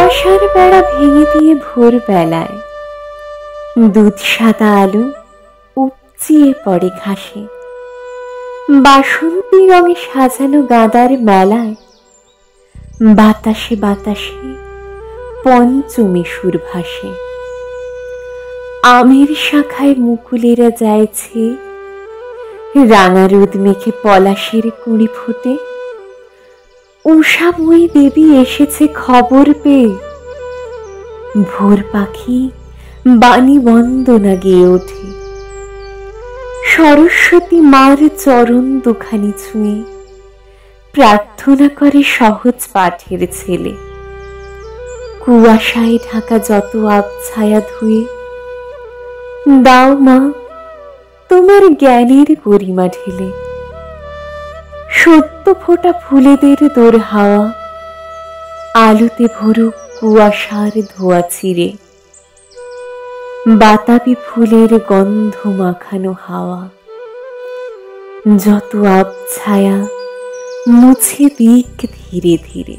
বাসার বেড়া ভেঙে দিয়ে ভোরবেলায় দুধ সাদা আলো উপচিয়ে পড়ে ঘাসে। বাসন্তী রঙে সাজানো গাঁদার মেলায় বাতাসে বাতাসে পঞ্চমী সুর ভাসে। আমের শাখায় মুকুলেরা যাইছে, রাঙা রোদ মেখে পলাশের কুঁড়ি ফোটে। উষাময়ী দেবী এসেছে খবর পেয়ে, ভোর পাখি বাণী বন্দনা গেয়ে ওঠে। সরস্বতী মার চরণ দুখানি ছুঁয়ে প্রার্থনা করে সহজ পাঠের ছেলে। কুয়াশায় ঢাকা যত আবছায়া ধুয়ে দাও মা তোমার জ্ঞানের গরিমা ঢেলে। সদ্য ফোটা ফুলেদের দোর হাওয়া আলোতে ভরুক কুয়াশার ধোয়া ছিঁড়ে। বাতাবি ফুলের গন্ধ মাখানো হাওয়া যত আবছায়া মুছে দিক ধীরে ধীরে।